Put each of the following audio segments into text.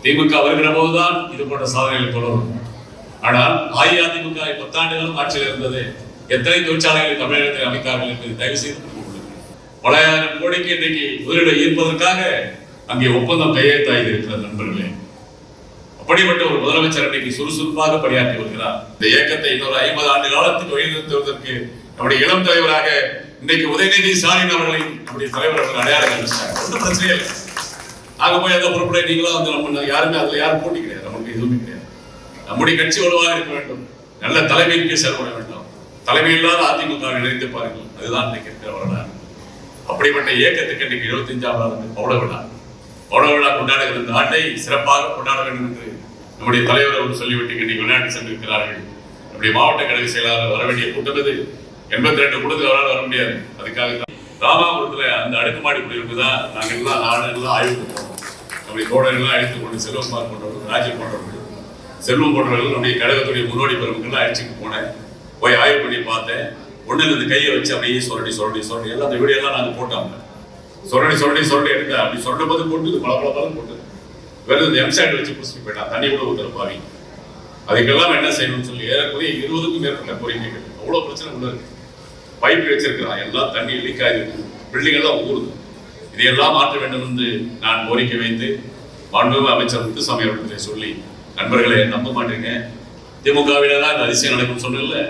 திமுக வருகிற போதுதான் இது போன்ற சாதனைகள் தொடரும். ஆனால் அஇஅதிமுக 10 ஆண்டுகளும் ஆட்சியில் இருந்தது. எத்தனை தொழிற்சாலைகளை தமிழகத்தில் அமைத்தார்கள் என்பதை தயவு செய்து பல ஆயிரம் கோடிக்கு இன்றைக்கு முதலீடு ஈர்ப்பதற்காக அங்கே ஒப்பந்தம் கையெழுத்தாகி இருக்கிற நண்பர்களே. அப்படிப்பட்ட ஒரு முதலமைச்சர் இன்றைக்கு சுறுசுறுப்பாக பணியாற்றி வருகிறார். இந்த இயக்கத்தை இன்னொரு 50 ஆண்டு காலத்துக்கு வழிநிறுத்துவதற்கு நம்முடைய இளம் தலைவராக இன்றைக்கு உதயநிதி ஸ்டாலின் அவர்களை நம்முடைய தலைவர் அவர்கள் அடையாளம் கண்டிச்சாங்க. ஒன்றும் பிரச்சனை இல்லை. ஆக போய் அந்த பொறுப்புல நீங்களும் வந்து நம்ம யாருமே அதுல யாரும் போட்டி கிடையாது. நமக்கு எதுவுமே கிடையாது. நம்முடைய கட்சி வலுவாக இருக்க வேண்டும். நல்ல தலைமைக்கு செயல்பட வேண்டும். தலைமை இல்லாத அதிமுக நினைத்து பாருங்கள். அதுதான் இன்றைக்கு இருக்கிற வரலாறு. அப்படிப்பட்ட இயக்கத்துக்கு இன்றைக்கு 75வது பவள விழா கொண்டாடுகிற இந்த ஆண்டை சிறப்பாக கொண்டாட வேண்டும் என்று நம்முடைய தலைவர் அவர் சொல்லிவிட்டு இன்றைக்கு விளையாட்டு சென்றிருக்கிறார்கள். நம்முடைய மாவட்ட கழக செயலாளர் வர வேண்டிய கூட்டம் இது. 82 கூட்டத்தில் அவரால் வர முடியாது. அதுக்காக தான் ராமாபுரத்துல அந்த அடுக்குமாடி குடியிருப்பு தான் நாங்கள் எல்லாம் நாடெல்லாம் ஆய்வு போனோம். நம்முடைய தோழர்கள்லாம் அழைத்துக் கொண்டு செல்வகுமார் போன்றவர்கள், ராஜீவ் போன்றவர்கள், செல்வம் போன்றவர்கள் நம்முடைய கழகத்துடைய முன்னோடி பெருமக்கள்லாம் அழைச்சிட்டு போனேன். போய் ஆய்வு பண்ணி பார்த்தேன். ஒண்ணு இந்த கையை வச்சு அப்படியே சொல்லி எல்லாம் அந்த வீடியோ எல்லாம் நாங்க போட்டோம். சொல்லி எடுக்க அப்படி சொல்லும் போது போட்டு பல போட்டு வெறும் இந்த எம்சாய்டு வச்சு புடிச்சு போயிட்டான். தண்ணி கூட ஊத்துறப்பாவி. அதுக்கெல்லாம் என்ன செய்யணும்னு சொல்லி ஏறக்குறைய 20க்கும் மேற்பட்ட கோரிக்கைகள். அவ்வளவு பிரச்சனை உள்ள இருக்கு. பைப் வச்சிருக்கிறான், எல்லாம் தண்ணி லீக் ஆகிருக்கு, பில்டிங் எல்லாம் ஊறுது. இதையெல்லாம் மாற்ற வேண்டும் என்று நான் கோரிக்கை வைத்து மாண்புமிகு அமைச்சர் முத்துசாமி அவர்களை சொல்லி, நண்பர்களை நம்ப மாட்டீங்க, திமுகவில தான் இந்த அதிசயம் நடக்கும் சொன்னல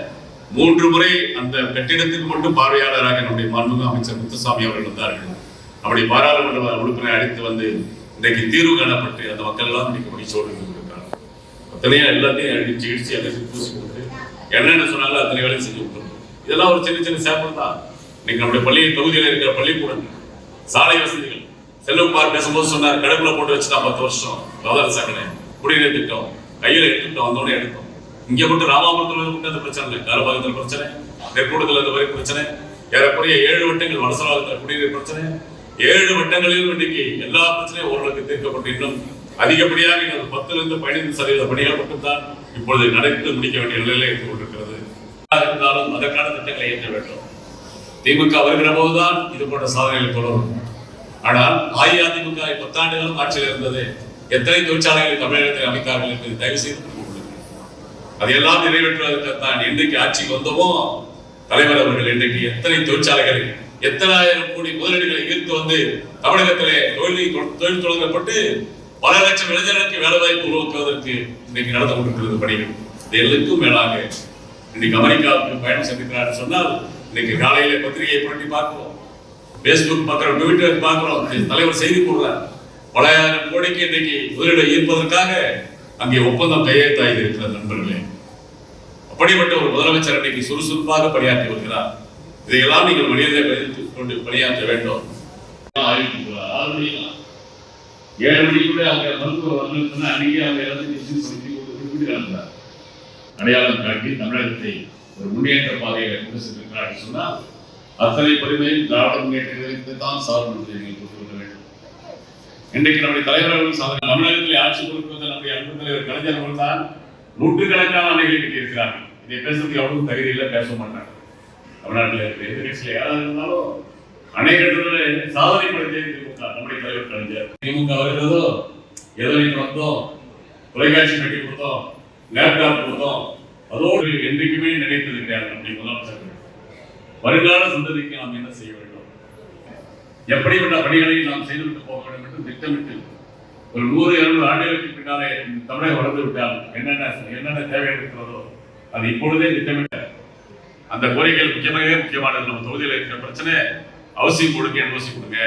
3 முறை அந்த கட்டிடத்துக்கு மட்டும் பார்வையாளராக நம்முடைய மாண்புமிகு அமைச்சர் முத்துசாமி அவர்கள் வந்தார்கள். அப்படி பாராளுமன்ற உறுப்பினரை அழைத்து வந்து இன்றைக்கு தீர்வு காணப்பட்டு அந்த மக்கள் எல்லாம் இன்னைக்கு மகிழ்ச்சியோடு இருந்திருக்கிறாங்க. அத்தனையா எல்லாத்தையும் இடிச்சு எல்லாத்தையும் பூசி கொடுத்து என்னென்ன சொன்னாலும் அத்தனை வேலையும் செஞ்சு கொடுத்துருக்கோம். இதெல்லாம் ஒரு சின்ன சாம்பிள் தான். இன்னைக்கு நம்முடைய பள்ளி தொகுதியில் இருக்கிற பள்ளிக்கூடங்கள், சாலை வசதிகள், செல்வகுமார் பேசும்போது சொன்னார், கடவுளை போட்டு வச்சுட்டா 10 வருஷம் பிரதான சாக்கடை குடிநீர் திட்டம் கையில் எடுத்துட்டோம், வந்தோடனே எடுத்தோம். இங்க மட்டும் ராமாபுரத்தில் மட்டும் அந்த பிரச்சனை இல்லை, காரபாகத்தில் பிரச்சனை, நெற்கூடத்தில் அந்த மாதிரி பிரச்சனை, ஏறக்குறைய 7 வட்டங்கள் வலசலாகத்தில் குடிநீர் பிரச்சனை, 7 வட்டங்களிலும் இன்றைக்கு எல்லா பிரச்சனையும் ஓரளவுக்கு தீர்க்கப்பட்டு இன்னும் அதிகப்படியாக 10லிருந்து 15% பணிகள் மட்டும்தான் இப்பொழுது நடந்து முடிக்க வேண்டிய நிலையில இருந்து கொண்டிருக்கிறது. இருந்தாலும் அதற்கான திட்டங்களை ஏற்ற வேண்டும். திமுக வருகிற போதுதான் இது போன்ற சாதனைகள் தொடரும். ஆனால் அஇஅதிமுக 10 ஆண்டுகளும் ஆட்சியில் இருந்தது. எத்தனை தொழிற்சாலைகளை தமிழகத்தில் அமைத்தார்கள் என்பதை தயவு செய்து அதையெல்லாம் நிறைவேற்றுவதற்குத்தான் இன்றைக்கு ஆட்சிக்கு வந்தோமோ தலைவர் அவர்கள் இன்றைக்கு எத்தனை தொழிற்சாலைகள், எத்தனை ஆயிரம் கோடி முதலீடுகளை ஈர்த்து வந்து தமிழகத்திலே தொழில் தொடங்கப்பட்டு பல லட்சம் இளைஞர்களுக்கு வேலை வாய்ப்பு உருவாக்குவதற்கு இன்றைக்கு நடந்து கொண்டிருக்கிறது பணிகள். இது எல்லுக்கும் மேலாக இன்னைக்கு அமெரிக்காவுக்கு பயணம் சென்றிருக்கிறார் சொன்னால், இன்னைக்கு காலையில பத்திரிகையை புரட்டி பார்க்கிறோம், பேஸ்புக் பார்க்கிறோம், ட்விட்டர் பார்க்கிறோம், தலைவர் செய்தி போடுறார். பல ஆயிரம் கோடிக்கு இன்றைக்கு முதலீடு ஈர்ப்பதற்காக அங்கே ஒப்பந்தம் கையெழுத்தாகி இருக்கிற நண்பர்களே. அப்படிப்பட்ட ஒரு முதலமைச்சர் இன்றைக்கு சுறுசுறுப்பாக பணியாற்றி வருகிறார். இதையெல்லாம் நீங்கள் மனிதனை வைத்துக் கொண்டு பணியாற்ற வேண்டும். 7 மணிக்குள்ள அங்கே மருத்துவர் வந்து அன்னைக்கு அவங்க எல்லாத்தையும் அடையாளம் காட்டி தமிழகத்தை ஒரு முன்னேற்ற பாதையை கொண்டு சென்றிருக்கிறார்கள் சொன்னால், அத்தனை பெருமையும் திராவிட முன்னேற்றங்களுக்கு தான் சார்பு என்று கொண்டு வேண்டும். இன்றைக்கு நம்முடைய தலைவர்கள் சாதனை தமிழகத்தில் ஆட்சி கொடுப்பது நம்முடைய அன்பு தலைவர் கலைஞர் அவர்கள் தான் நூற்றுக்கணக்கான அணைகளை கட்டியிருக்கிறார்கள். இதை பேசுறதுக்கு அவ்வளவு தகுதி இல்லை, பேச மாட்டாங்க. தமிழ்நாட்டில் இருக்கிற எதிர்கட்சியில் யாராவது இருந்தாலும் அணை கட்டுறதுல சாதனை படுத்தியிருக்கிறார் நம்முடைய தலைவர் கலைஞர். திமுக வருகிறதோ எதிர்த்து வந்தோம், தொலைக்காட்சி கட்டி கொடுத்தோம், லேப்டாப் கொடுத்தோம், அதோடு என்றைக்குமே நினைத்தது கிடையாது. நம்முடைய முதலமைச்சர் வருங்கால சந்ததிக்கு நாம் என்ன செய்ய வேண்டும், எப்படிப்பட்ட பணிகளை நாம் செய்துவிட்டு போக வேண்டும் என்று திட்டமிட்டு ஒரு 100-200 ஆண்டுகளுக்கு பின்னாலே தமிழகம் வளர்ந்து விட்டால் என்னென்ன தேவைகள் இருக்கிறதோ அது இப்பொழுதே திட்டமிட்ட அந்த கோரிக்கைகள் முக்கியமானது. நம்ம தொகுதியில் இருக்கிற பிரச்சனை அவசியம் கொடுங்க, கொடுங்க,